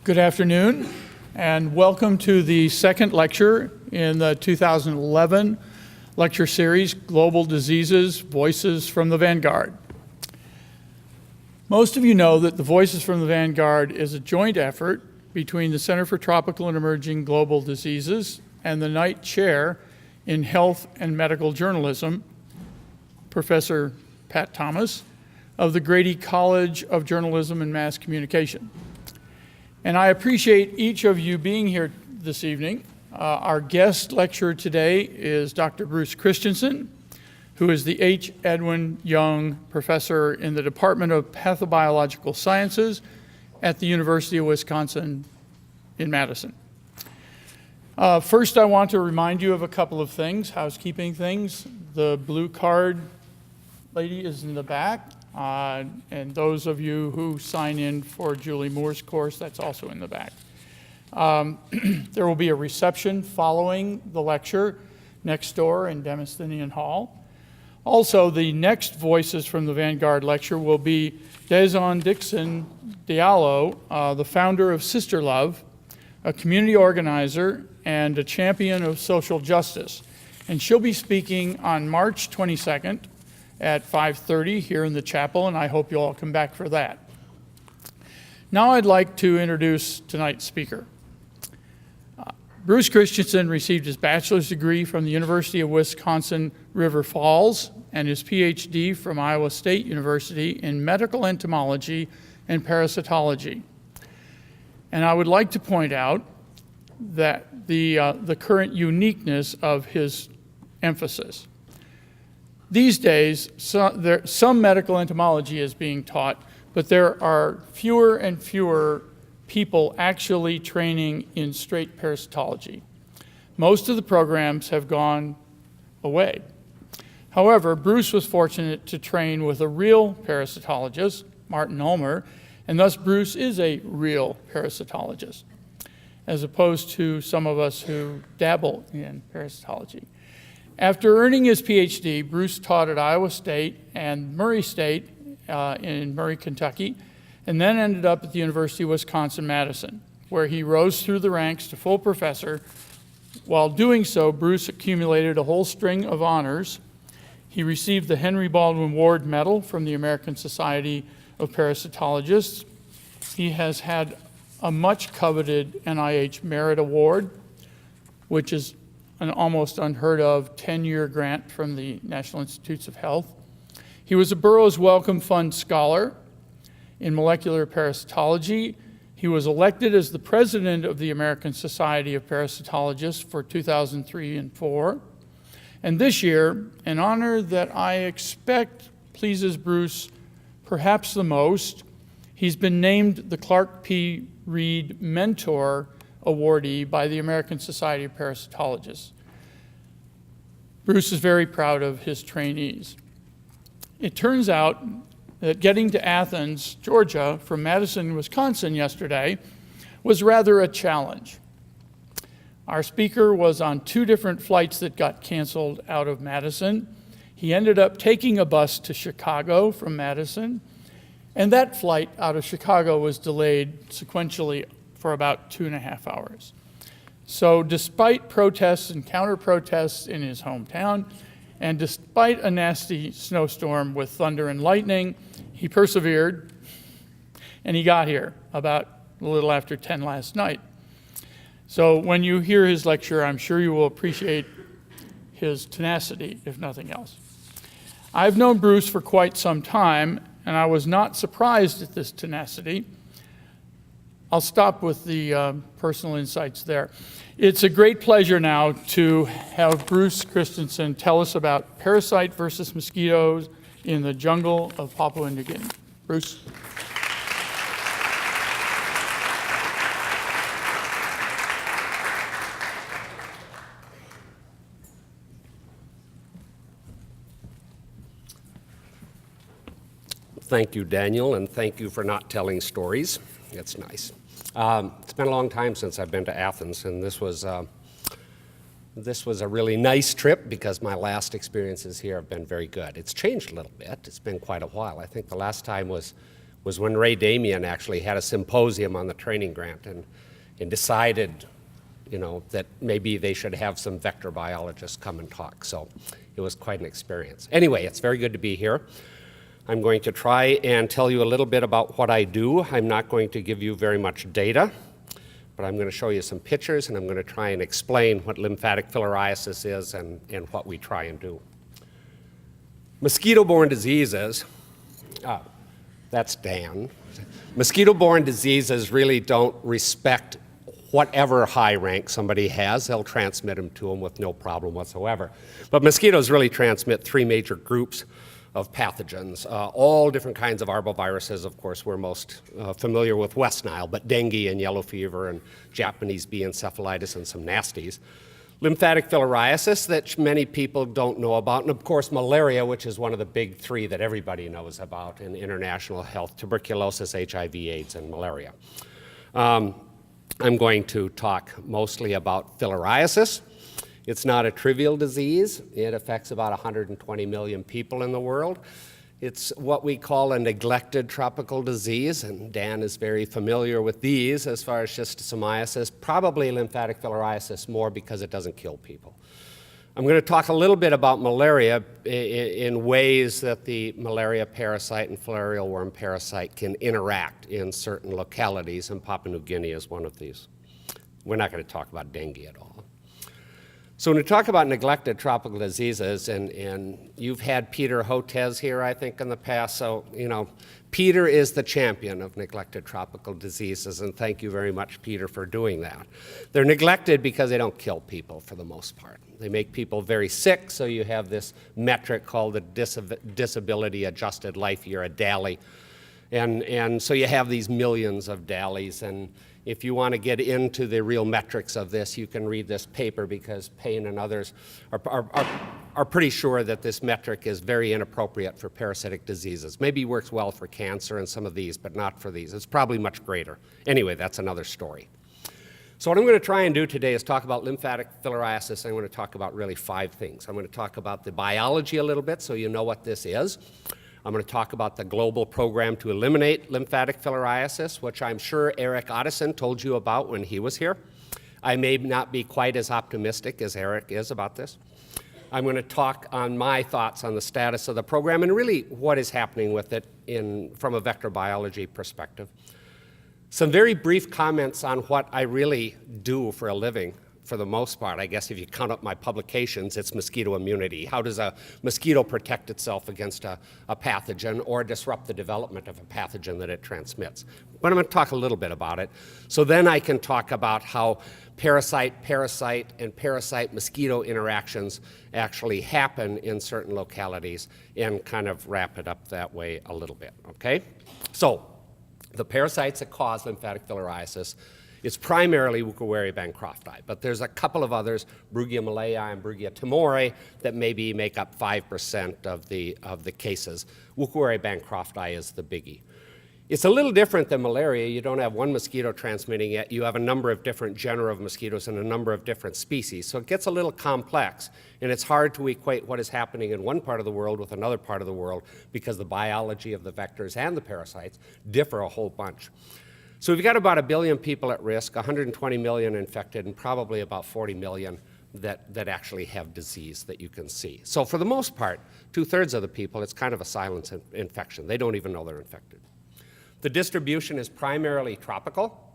Good afternoon, and welcome to the second lecture in the 2011 lecture series, Global Diseases, Voices from the Vanguard. Most of you know that the Voices from the Vanguard is a joint effort between the Center for Tropical and Emerging Global Diseases and the Knight Chair in Health and Medical Journalism, Professor Pat Thomas, of the Grady College of Journalism and Mass Communication. And I appreciate each of you being here this evening. Our guest lecturer today is Dr. Bruce Christensen, who is the H. Edwin Young Professor in the Department of Pathobiological Sciences at the University of Wisconsin in Madison. First, I want to remind you of a couple of things, housekeeping things. The blue card lady is in the back. And those of you who sign in for Julie Moore's course, that's also in the back. There will be a reception following the lecture next door in Demosthenian Hall. Also, the next Voices from the Vanguard lecture will be Dezon Dixon Diallo, the founder of Sister Love, a community organizer and a champion of social justice. And she'll be speaking on March 22nd. At 5:30 here in the chapel, and I hope you'll all come back for that. Now I'd like to introduce tonight's speaker. Bruce Christensen received his bachelor's degree from the University of Wisconsin River Falls and his PhD from Iowa State University in medical entomology and parasitology. And I would like to point out that the current uniqueness of his emphasis. These days, some medical entomology is being taught, but there are fewer and fewer people actually training in straight parasitology. Most of the programs have gone away. However, Bruce was fortunate to train with a real parasitologist, Martin Ulmer, and thus Bruce is a real parasitologist, as opposed to some of us who dabble in parasitology. After earning his PhD, Bruce taught at Iowa State and Murray State in Murray, Kentucky, and then ended up at the University of Wisconsin-Madison, where he rose through the ranks to full professor. While doing so, Bruce accumulated a whole string of honors. He received the Henry Baldwin Ward Medal from the American Society of Parasitologists. He has had a much coveted NIH Merit Award, which is an almost unheard of 10-year grant from the National Institutes of Health. He was a Burroughs Wellcome Fund Scholar in molecular parasitology. He was elected as the president of the American Society of Parasitologists for 2003 and 2004. And this year, an honor that I expect pleases Bruce perhaps the most, he's been named the Clark P. Reed Mentor awardee by the American Society of Parasitologists. Bruce is very proud of his trainees. It turns out that getting to Athens, Georgia, from Madison, Wisconsin yesterday was rather a challenge. Our speaker was on 2 different flights that got canceled out of Madison. He ended up taking a bus to Chicago from Madison, and that flight out of Chicago was delayed sequentially for about 2.5 hours. So despite protests and counter-protests in his hometown, and despite a nasty snowstorm with thunder and lightning, he persevered, and he got here about a little after 10 last night. So when you hear his lecture, I'm sure you will appreciate his tenacity, if nothing else. I've known Bruce for quite some time, and I was not surprised at this tenacity. I'll stop with the personal insights there. It's a great pleasure now to have Bruce Christensen tell us about parasite versus mosquitoes in the jungle of Papua New Guinea. Bruce. Thank you, Daniel, and thank you for not telling stories. That's nice. It's been a long time since I've been to Athens, and this was a really nice trip because my last experiences here have been very good. It's changed a little bit. It's been quite a while. I think the last time was was when Ray Damien actually had a symposium on the training grant and decided, that maybe they should have some vector biologists come and talk. So it was quite an experience. Anyway, it's very good to be here. I'm going to try and tell you a little bit about what I do. I'm not going to give you very much data, but I'm going to show you some pictures, and I'm going to try and explain what lymphatic filariasis is and what we try and do. Mosquito-borne diseases, that's Dan. Mosquito-borne diseases really don't respect whatever high rank somebody has. They'll transmit them to them with no problem whatsoever. But mosquitoes really transmit three major groups of pathogens, all different kinds of arboviruses. Of course, we're most familiar with West Nile, but dengue and yellow fever and Japanese bee encephalitis and some nasties. Lymphatic filariasis that many people don't know about, and of course malaria, which is one of the big three that everybody knows about in international health: tuberculosis, HIV, AIDS, and malaria. I'm going to talk mostly about filariasis. It's not a trivial disease. It affects about 120 million people in the world. It's what we call a neglected tropical disease, and Dan is very familiar with these as far as schistosomiasis, probably lymphatic filariasis more because it doesn't kill people. I'm going to talk a little bit about malaria in ways that the malaria parasite and filarial worm parasite can interact in certain localities, and Papua New Guinea is one of these. We're not going to talk about dengue at all. So when we talk about neglected tropical diseases, and you've had Peter Hotez here, I think, in the past, so, Peter is the champion of neglected tropical diseases, and thank you very much, Peter, for doing that. They're neglected because they don't kill people for the most part. They make people very sick, so you have this metric called the disability adjusted life year, a DALY. And so you have these millions of DALYs, and if you want to get into the real metrics of this, you can read this paper, because Payne and others are pretty sure that this metric is very inappropriate for parasitic diseases. Maybe works well for cancer and some of these, but not for these. It's probably much greater. Anyway, that's another story. So what I'm going to try and do today is talk about lymphatic filariasis. I'm going to talk about really 5 things. I'm going to talk about the biology a little bit so you know what this is. I'm going to talk about the global program to eliminate lymphatic filariasis, which I'm sure Eric Ottesen told you about when he was here. I may not be quite as optimistic as Eric is about this. I'm going to talk on my thoughts on the status of the program and really what is happening with it from a vector biology perspective. Some very brief comments on what I really do for a living. For the most part, I guess if you count up my publications, it's mosquito immunity. How does a mosquito protect itself against a pathogen or disrupt the development of a pathogen that it transmits? But I'm going to talk a little bit about it. So then I can talk about how parasite, and parasite-mosquito interactions actually happen in certain localities and kind of wrap it up that way a little bit, okay? So the parasites that cause lymphatic filariasis, it's primarily Wuchereria bancrofti, but there's a couple of others, Brugia malayi and Brugia timori, that maybe make up 5% of the cases. Wuchereria bancrofti is the biggie. It's a little different than malaria. You don't have one mosquito transmitting it. You have a number of different genera of mosquitoes and a number of different species. So it gets a little complex, and it's hard to equate what is happening in one part of the world with another part of the world because the biology of the vectors and the parasites differ a whole bunch. So we've got about 1 billion people at risk, 120 million infected, and probably about 40 million that actually have disease that you can see. So for the most part, 2/3 of the people, it's kind of a silent infection. They don't even know they're infected. The distribution is primarily tropical.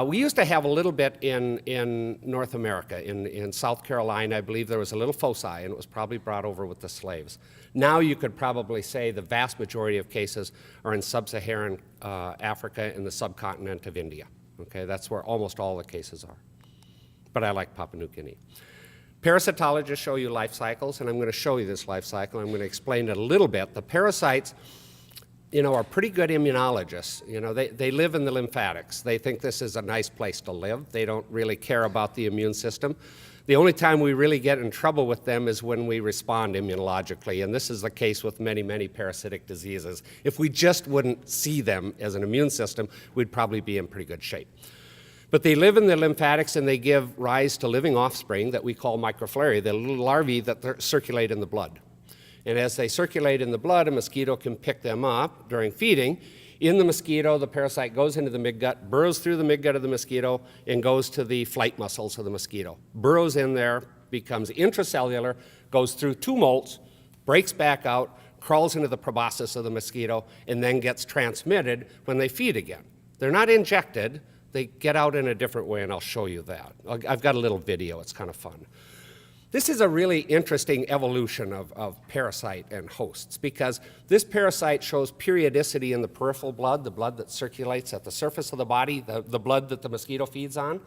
We used to have a little bit in North America. In South Carolina, I believe there was a little foci, and it was probably brought over with the slaves. Now you could probably say the vast majority of cases are in sub-Saharan Africa and the subcontinent of India. Okay, that's where almost all the cases are. But I like Papua New Guinea. Parasitologists show you life cycles, and I'm going to show you this life cycle. I'm going to explain it a little bit. The parasites, are pretty good immunologists. They live in the lymphatics. They think this is a nice place to live. They don't really care about the immune system. The only time we really get in trouble with them is when we respond immunologically, and this is the case with many, many parasitic diseases. If we just wouldn't see them as an immune system, we'd probably be in pretty good shape. But they live in the lymphatics, and they give rise to living offspring that we call microfilaria, the little larvae that circulate in the blood. And as they circulate in the blood, a mosquito can pick them up during feeding, In the mosquito, the parasite goes into the midgut, burrows through the midgut of the mosquito, and goes to the flight muscles of the mosquito. Burrows in there, becomes intracellular, goes through 2 molts, breaks back out, crawls into the proboscis of the mosquito, and then gets transmitted when they feed again. They're not injected, they get out in a different way, and I'll show you that. I've got a little video, it's kind of fun. This is a really interesting evolution of parasite and hosts, because this parasite shows periodicity in the peripheral blood, the blood that circulates at the surface of the body, the blood that the mosquito feeds on.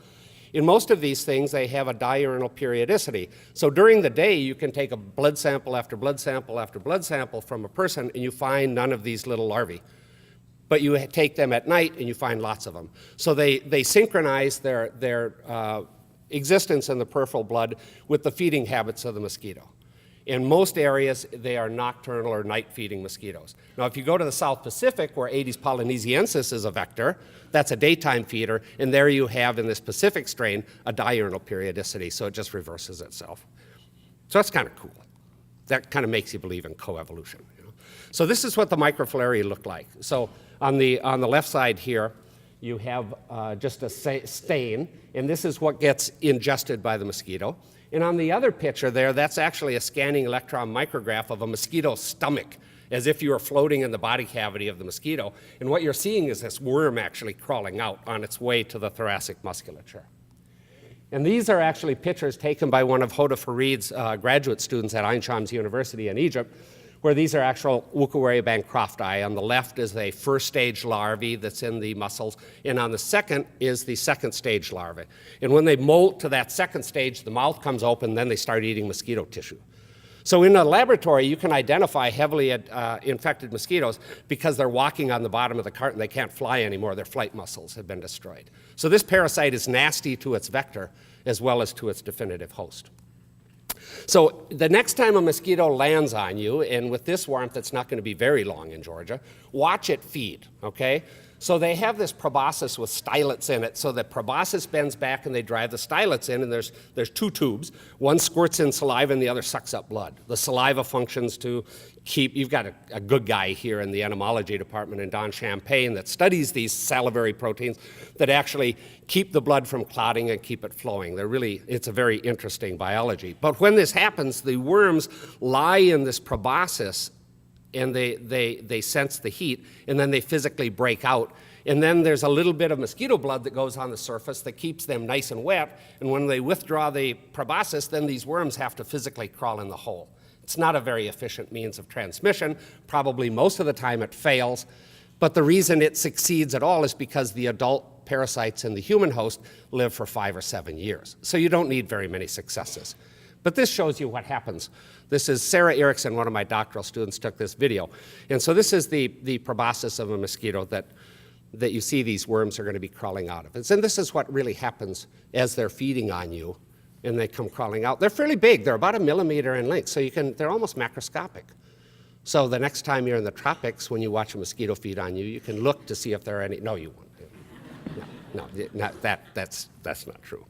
In most of these things, they have a diurnal periodicity. So during the day, you can take a blood sample after blood sample after blood sample from a person, and you find none of these little larvae. But you take them at night, and you find lots of them. So they synchronize their existence in the peripheral blood with the feeding habits of the mosquito. In most areas, they are nocturnal or night-feeding mosquitoes. Now, if you go to the South Pacific, where Aedes polynesiensis is a vector, that's a daytime feeder, and there you have, in this Pacific strain, a diurnal periodicity, so it just reverses itself. So that's kind of cool. That kind of makes you believe in coevolution. You know? So this is what the Microfilaria look like. So on the left side here, you have just a stain, and this is what gets ingested by the mosquito. And on the other picture there, that's actually a scanning electron micrograph of a mosquito's stomach, as if you were floating in the body cavity of the mosquito. And what you're seeing is this worm actually crawling out on its way to the thoracic musculature. And these are actually pictures taken by one of Hoda Farid's graduate students at Ain Shams University in Egypt, where these are actual Wuchereria bancrofti. On the left is a first stage larvae that's in the muscles, and on the second is the second stage larvae. And when they molt to that second stage, the mouth comes open, then they start eating mosquito tissue. So in a laboratory, you can identify heavily infected mosquitoes because they're walking on the bottom of the carton. They can't fly anymore. Their flight muscles have been destroyed. So this parasite is nasty to its vector as well as to its definitive host. So the next time a mosquito lands on you, and with this warmth, it's not going to be very long in Georgia, watch it feed, okay? So they have this proboscis with stylets in it, so the proboscis bends back and they drive the stylets in, and there's 2 tubes. One squirts in saliva and the other sucks up blood. The saliva functions to keep, you've got a good guy here in the entomology department in Don Champagne that studies these salivary proteins that actually keep the blood from clotting and keep it flowing. It's a very interesting biology. But when this happens, the worms lie in this proboscis and they sense the heat, and then they physically break out. And then there's a little bit of mosquito blood that goes on the surface that keeps them nice and wet, and when they withdraw the proboscis, then these worms have to physically crawl in the hole. It's not a very efficient means of transmission. Probably most of the time it fails, but the reason it succeeds at all is because the adult parasites in the human host live for 5 or 7 years. So you don't need very many successes. But this shows you what happens. This is Sarah Erickson, one of my doctoral students, took this video. And so this is the proboscis of a mosquito that you see these worms are going to be crawling out of. And this is what really happens as they're feeding on you and they come crawling out. They're fairly big. They're about 1 millimeter in length, so they're almost macroscopic. So the next time you're in the tropics, when you watch a mosquito feed on you, you can look to see if there are any. No, you won't. No, that's not true.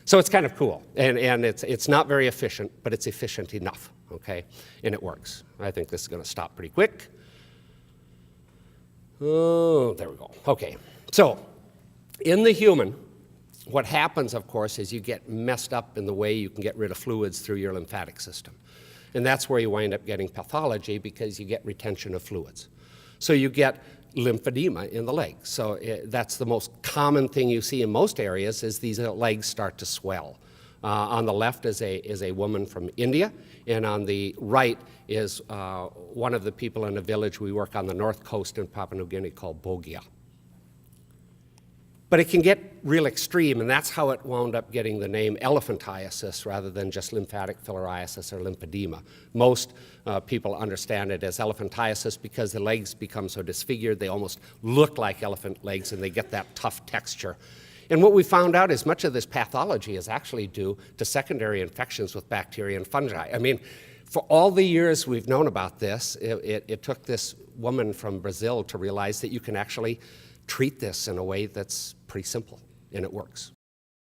So it's kind of cool, and it's not very efficient, but it's efficient enough, okay? And it works. I think this is going to stop pretty quick. Oh, there we go. Okay, so in the human, what happens, of course, is you get messed up in the way you can get rid of fluids through your lymphatic system. And that's where you wind up getting pathology, because you get retention of fluids. So you get lymphedema in the legs. So that's the most common thing you see in most areas, is these legs start to swell. On the left is a woman from India, and on the right is one of the people in a village we work on the north coast in Papua New Guinea called Bogia. But it can get real extreme, and that's how it wound up getting the name elephantiasis rather than just lymphatic filariasis or lymphedema. Most people understand it as elephantiasis because the legs become so disfigured, they almost look like elephant legs, and they get that tough texture. And what we found out is much of this pathology is actually due to secondary infections with bacteria and fungi. I mean, for all the years we've known about this, it took this woman from Brazil to realize that you can actually treat this in a way that's pretty simple, and it works.